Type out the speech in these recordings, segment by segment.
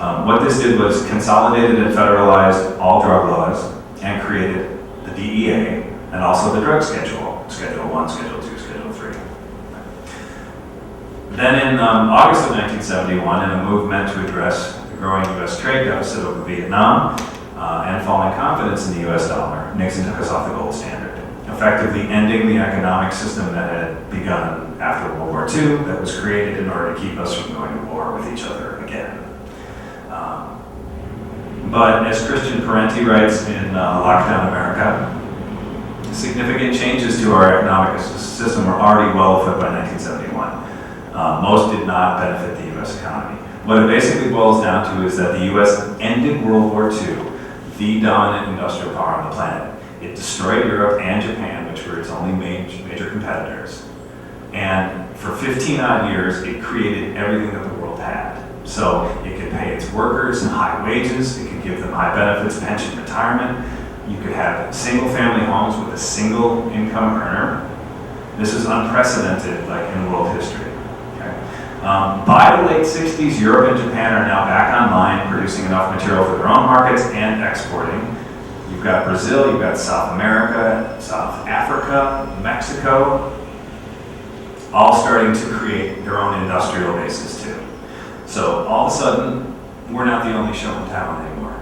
What this did was consolidated and federalized all drug laws and created the DEA and also the drug schedule, Schedule 1, Schedule 2, Schedule 3. Then in August of 1971, in a move meant to address the growing U.S. trade deficit over Vietnam and falling confidence in the U.S. dollar, Nixon took us off the gold standard, effectively ending the economic system that had begun after World War II that was created in order to keep us from going to war with each other again. But as Christian Parenti writes in Lockdown America, significant changes to our economic system were already well afoot by 1971. Most did not benefit the U.S. economy. What it basically boils down to is that the U.S. ended World War II, the dominant industrial power on the planet. It destroyed Europe and Japan, which were its only major competitors. And for 15 odd years, it created everything that the world had. So it could pay its workers high wages, it could give them high benefits, pension, retirement. You could have single-family homes with a single income earner. This is unprecedented, like in world history. Okay? By the late 60s, Europe and Japan are now back online, producing enough material for their own markets and exporting. You've got Brazil, you've got South America, South Africa, Mexico, all starting to create their own industrial bases too. So all of a sudden, we're not the only show in town anymore.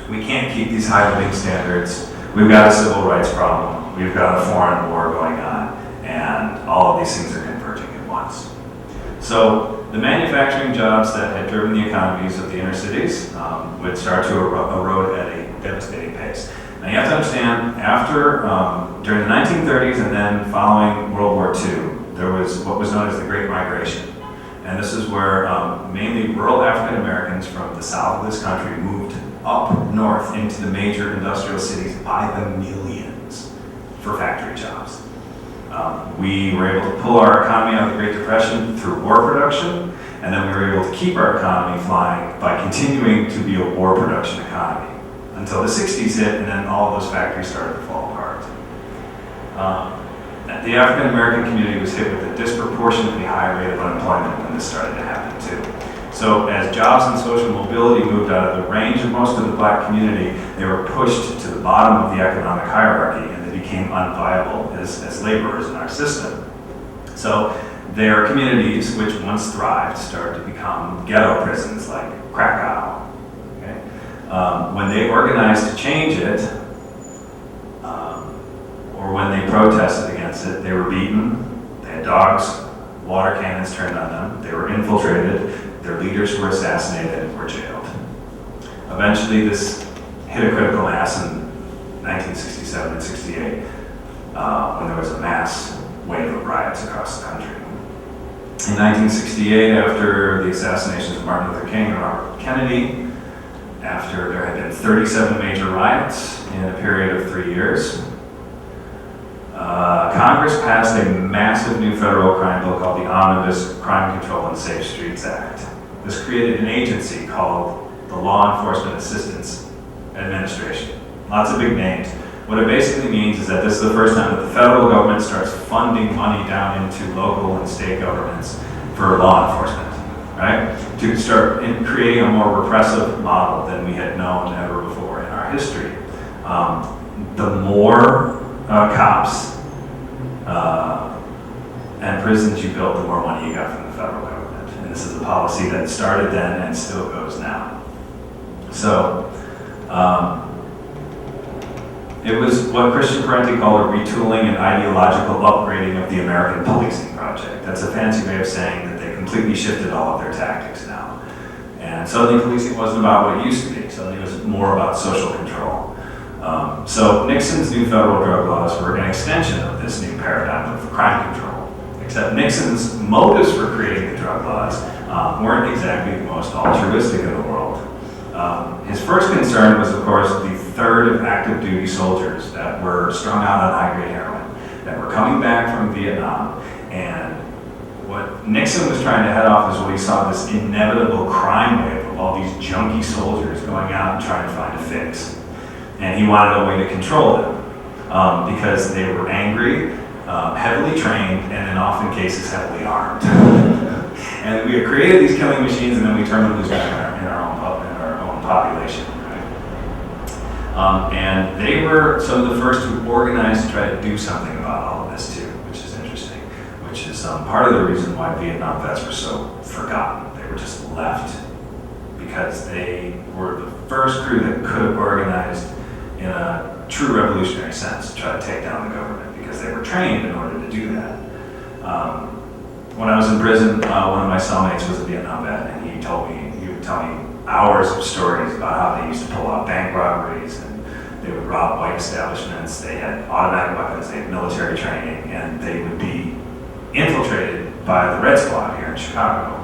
We can't keep these high living standards. We've got a civil rights problem. We've got a foreign war going on, and all of these things are converging at once. So the manufacturing jobs that had driven the economies of the inner cities would start to erode at a devastating pace. Now you have to understand, during the 1930s and then following World War II, there was what was known as the Great Migration. And this is where mainly rural African Americans from the south of this country moved up north into the major industrial cities by the millions for factory jobs. We were able to pull our economy out of the Great Depression through war production, and then we were able to keep our economy flying by continuing to be a war production economy until the 60s hit, and then all of those factories started to fall apart. The African American community was hit with a disproportionately high rate of unemployment when this started to happen too. So as jobs and social mobility moved out of the range of most of the black community, they were pushed to the bottom of the economic hierarchy, and they became unviable as laborers in our system. So their communities, which once thrived, started to become ghetto prisons like Krakow. Okay? When they organized to change it, or when they protested against it, they were beaten, they had dogs, water cannons turned on them, they were infiltrated, their leaders were assassinated and were jailed. Eventually this hit a critical mass in 1967 and 68 when there was a mass wave of riots across the country. In 1968, after the assassinations of Martin Luther King and Robert Kennedy, after there had been 37 major riots in a period of 3 years, Congress passed a massive new federal crime bill called the Omnibus Crime Control and Safe Streets Act. This created an agency called the Law Enforcement Assistance Administration. Lots of big names. What it basically means is that this is the first time that the federal government starts funding money down into local and state governments for law enforcement, right? To start creating a more repressive model than we had known ever before in our history. The more cops and prisons you built, the more money you got from the federal government. And this is a policy that started then and still goes now. So it was what Christian Parenti called a retooling and ideological upgrading of the American policing project. That's a fancy way of saying that they completely shifted all of their tactics now. And suddenly policing wasn't about what it used to be. Suddenly it was more about social control. So Nixon's new federal drug laws were an extension of this new paradigm of crime control. Except Nixon's motives for creating the drug laws weren't exactly the most altruistic in the world. His first concern was, of course, the third of active duty soldiers that were strung out on high-grade heroin, that were coming back from Vietnam. And what Nixon was trying to head off is what he saw this inevitable crime wave of all these junkie soldiers going out and trying to find a fix. And he wanted a way to control them because they were angry, heavily trained, and in often cases heavily armed. And we had created these killing machines, and then we turned them loose in our own And they were some of the first to organize to try to do something about all of this too, which is interesting, which is part of the reason why Vietnam vets were so forgotten. They were just left because they were the first crew that could have organized in a true revolutionary sense to try to take down the government, because they were trained in order to do that. When I was in prison, one of my cellmates was a Vietnam vet, and he would tell me hours of stories about how they used to pull off bank robberies, and they would rob white establishments. They had automatic weapons, they had military training, and they would be infiltrated by the Red Squad here in Chicago,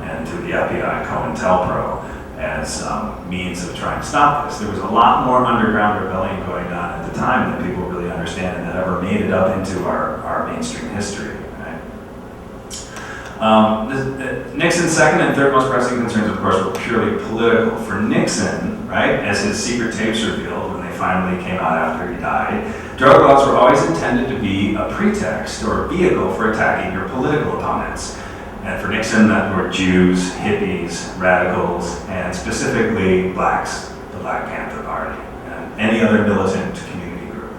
and through the FBI COINTELPRO as means of trying to stop this. There was a lot more underground rebellion going on at the time than people really understand, and that ever made it up into our mainstream history. Right? Nixon's second and third most pressing concerns, of course, were purely political. For Nixon, right, as his secret tapes revealed when they finally came out after he died, drug laws were always intended to be a pretext or a vehicle for attacking your political opponents. And for Nixon, that were Jews, hippies, radicals, and specifically blacks, the Black Panther Party, and any other militant community group.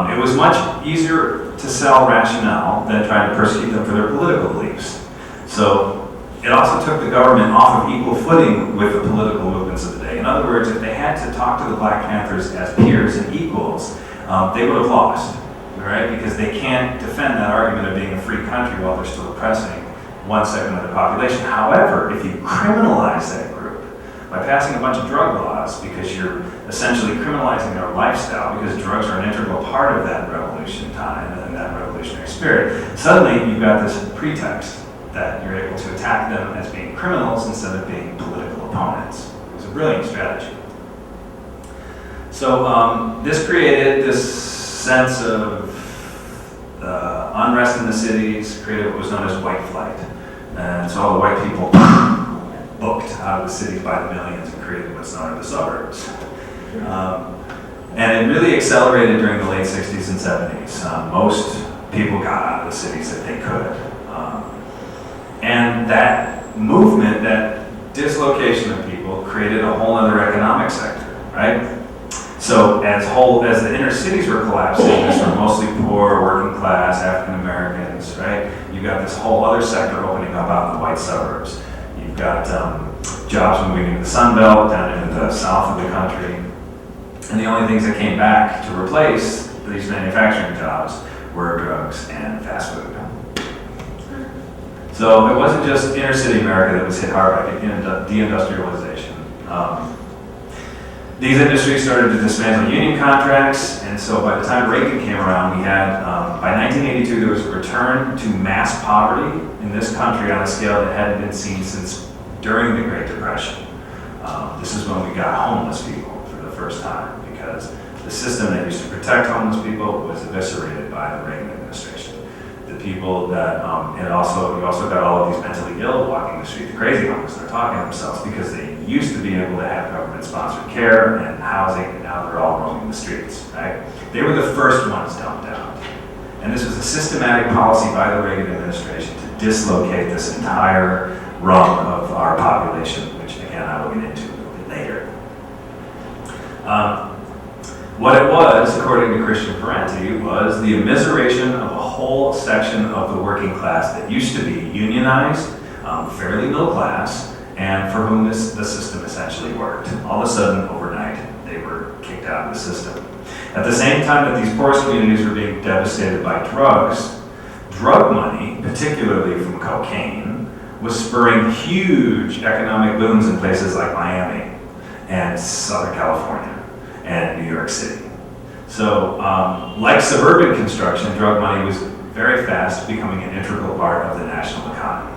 It was much easier to sell rationale than trying to persecute them for their political beliefs. So it also took the government off of equal footing with the political movements of the day. In other words, if they had to talk to the Black Panthers as peers and equals, they would have lost, right? Because they can't defend that argument of being a free country while they're still oppressing one segment of the population. However, if you criminalize that group by passing a bunch of drug laws, because you're essentially criminalizing their lifestyle, because drugs are an integral part of that revolution time and that revolutionary spirit, suddenly you've got this pretext that you're able to attack them as being criminals instead of being political opponents. It was a brilliant strategy. So this created this sense of unrest in the cities, created what was known as white flight. And so all the white people booked out of the cities by the millions and created what's known as the suburbs. And it really accelerated during the late 60s and 70s. Most people got out of the cities if they could. And that movement, that dislocation of people, created a whole other economic sector, right? So as the inner cities were collapsing, these were mostly poor, working class, African Americans, right? You've got this whole other sector opening up out in the white suburbs. You've got jobs moving into the Sun Belt, down into the south of the country. And the only things that came back to replace these manufacturing jobs were drugs and fast food. So it wasn't just inner city America that was hit hard by deindustrialization. These industries started to dismantle union contracts, and so by the time Reagan came around, we had, by 1982, there was a return to mass poverty in this country on a scale that hadn't been seen since during the Great Depression. This is when we got homeless people for the first time, because the system that used to protect homeless people was eviscerated by the Reagan administration. The people that, you also got all of these mentally ill walking the street, the crazy homeless, they're talking to themselves because they used to be able to have government-sponsored care and housing, and now they're all roaming the streets, right? They were the first ones dumped out. And this was a systematic policy by the Reagan administration to dislocate this entire rung of our population, which again I will get into a little bit later. What it was, according to Christian Parenti, was the immiseration of a whole section of the working class that used to be unionized, fairly middle class, and for whom the system essentially worked. All of a sudden, overnight, they were kicked out of the system. At the same time that these poorest communities were being devastated by drugs, drug money, particularly from cocaine, was spurring huge economic booms in places like Miami and Southern California and New York City. So, like suburban construction, drug money was very fast becoming an integral part of the national economy.